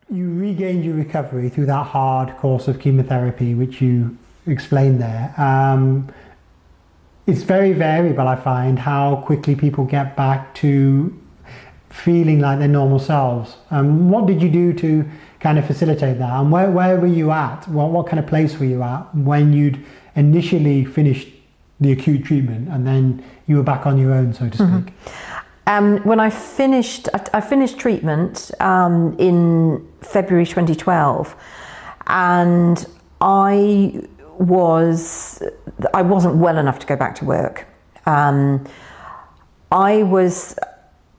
you regained your recovery through that hard course of chemotherapy, which you explained there. It's very variable, I find, how quickly people get back to feeling like their normal selves. What did you do to kind of facilitate that? And where were you at? What kind of place were you at when you'd initially finished the acute treatment and then you were back on your own, so to speak? When I finished treatment in February 2012, and I wasn't well enough to go back to work. I was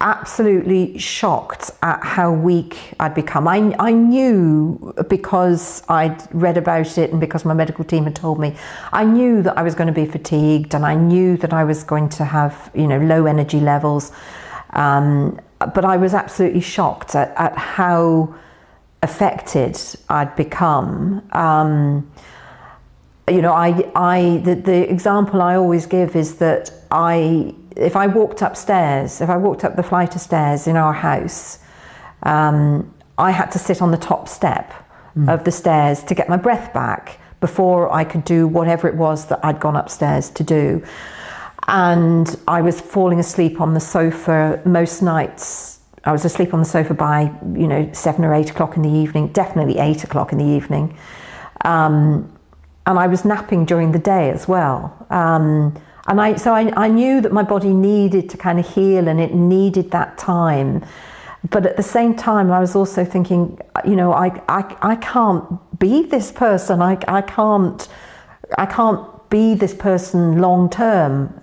absolutely shocked at how weak I'd become. I knew, because I'd read about it and because my medical team had told me, I knew that I was going to be fatigued, and I knew that I was going to have, low energy levels. But I was absolutely shocked at how affected I'd become. The example I always give is that if I walked up the flight of stairs in our house, I had to sit on the top step of the stairs to get my breath back before I could do whatever it was that I'd gone upstairs to do. And I was falling asleep on the sofa most nights. I was asleep on the sofa by 7 or 8 o'clock in the evening, definitely 8 o'clock in the evening. And I was napping during the day as well. And I knew that my body needed to kind of heal, and it needed that time. But at the same time, I was also thinking, I can't be this person. I can't be this person long term.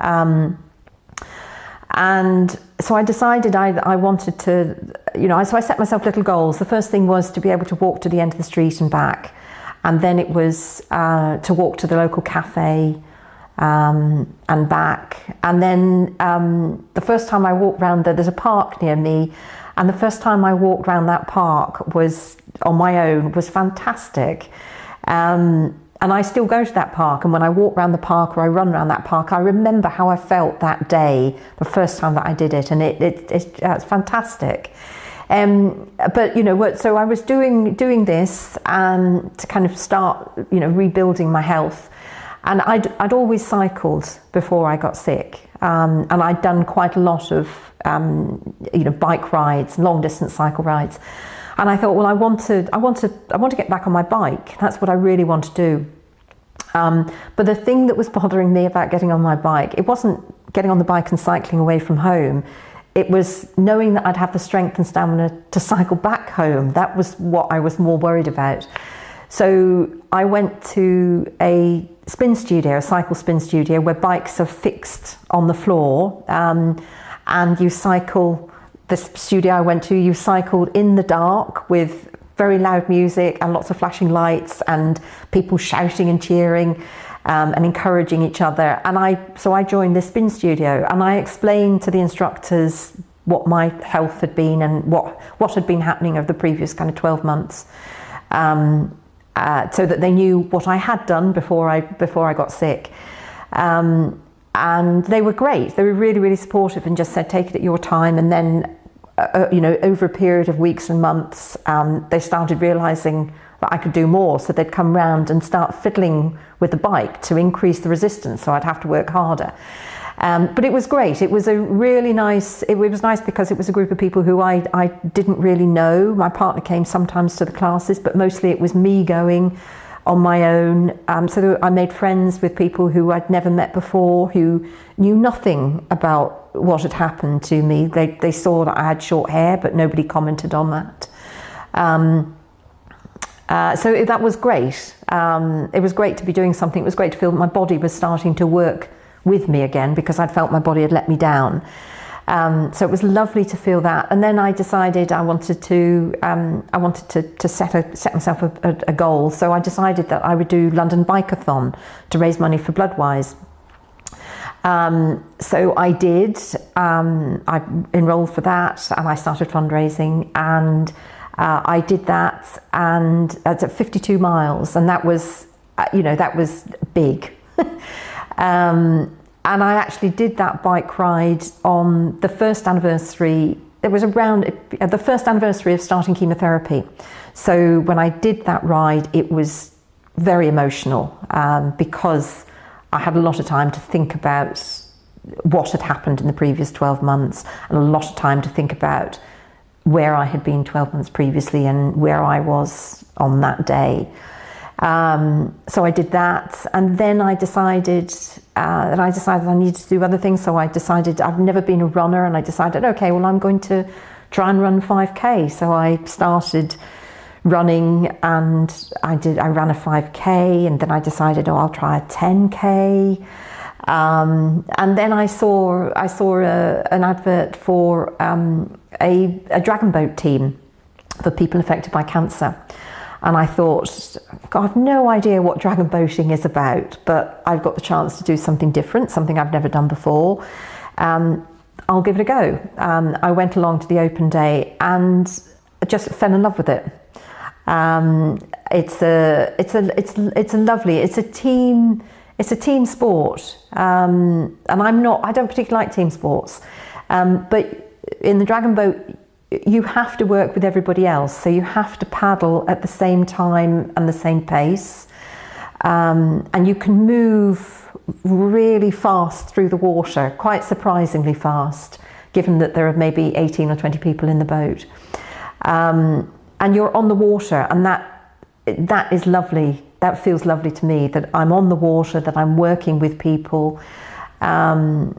And so I decided I wanted to, so I set myself little goals. The first thing was to be able to walk to the end of the street and back. And then it was to walk to the local cafe and back. And then the first time I walked round there's a park near me, and the first time I walked round that park was on my own, was fantastic. And I still go to that park, and when I walk around the park or I run around that park, I remember how I felt that day, the first time that I did it, and it's fantastic. So I was doing this to kind of start, rebuilding my health. And I'd always cycled before I got sick, and I'd done quite a lot of bike rides, long distance cycle rides. And I thought, well, I want to get back on my bike. That's what I really want to do. But the thing that was bothering me about getting on my bike, it wasn't getting on the bike and cycling away from home. It was knowing that I'd have the strength and stamina to cycle back home. That was what I was more worried about. So I went to a cycle spin studio, where bikes are fixed on the floor, and you cycle. The studio I went to, you cycled in the dark with very loud music and lots of flashing lights and people shouting and cheering and encouraging each other. And so I joined this spin studio, and I explained to the instructors what my health had been and what had been happening over the previous kind of 12 months, so that they knew what I had done before I got sick. And they were great. They were really, really supportive and just said, take it at your time. And then, over a period of weeks and months, they started realizing that I could do more. So they'd come round and start fiddling with the bike to increase the resistance. So I'd have to work harder. But it was great. It was it was nice because it was a group of people who I didn't really know. My partner came sometimes to the classes, but mostly it was me going on my own. So I made friends with people who I'd never met before, who knew nothing about what had happened to me. They saw that I had short hair, but nobody commented on that. So that was great. It was great to be doing something. It was great to feel that my body was starting to work with me again, because I'd felt my body had let me down. So it was lovely to feel that. And then I decided I wanted to set myself a goal. So I decided that I would do London Bikeathon to raise money for Bloodwise. So I did. I enrolled for that, and I started fundraising, and I did that, and that's at 52 miles, and that was big. And I actually did that bike ride on the first anniversary it was around the first anniversary of starting chemotherapy. So when I did that ride, it was very emotional because I had a lot of time to think about what had happened in the previous 12 months and a lot of time to think about where I had been 12 months previously and where I was on that day. So I did that, and then I decided that I needed to do other things. So I decided, I've never been a runner, and I decided, okay, well, I'm going to try and run 5K. So I started running, and I ran a 5K, and then I decided, oh, I'll try a 10K. And then I saw an advert for a dragon boat team for people affected by cancer. And I thought, God, I've no idea what dragon boating is about, but I've got the chance to do something different, something I've never done before. I'll give it a go. I went along to the open day and just fell in love with it. It's a team sport, and I don't particularly like team sports, but in the dragon boat, you have to work with everybody else, so you have to paddle at the same time and the same pace, and you can move really fast through the water, quite surprisingly fast, given that there are maybe 18 or 20 people in the boat, and you're on the water, and that is lovely. That feels lovely to me, that I'm on the water, that I'm working with people, and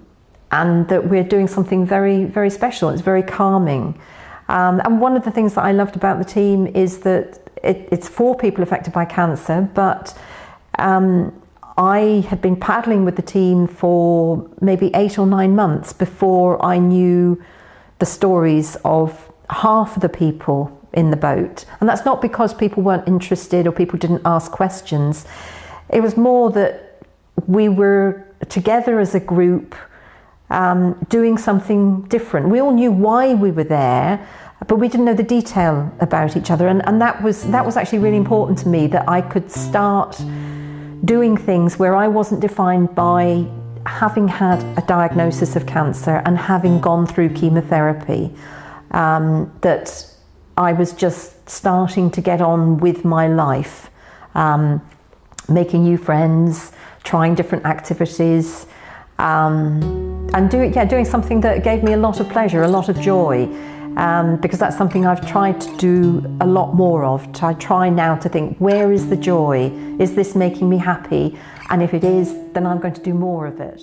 that we're doing something very, very special. It's very calming. And one of the things that I loved about the team is that it's for people affected by cancer, but I had been paddling with the team for maybe 8 or 9 months before I knew the stories of half of the people in the boat. And that's not because people weren't interested or people didn't ask questions. It was more that we were together as a group, doing something different. We all knew why we were there, but we didn't know the detail about each other. And that was actually really important to me, that I could start doing things where I wasn't defined by having had a diagnosis of cancer and having gone through chemotherapy, that I was just starting to get on with my life, making new friends, trying different activities, and doing something that gave me a lot of pleasure, a lot of joy, because that's something I've tried to do a lot more of. I try now to think, where is the joy? Is this making me happy? And if it is, then I'm going to do more of it.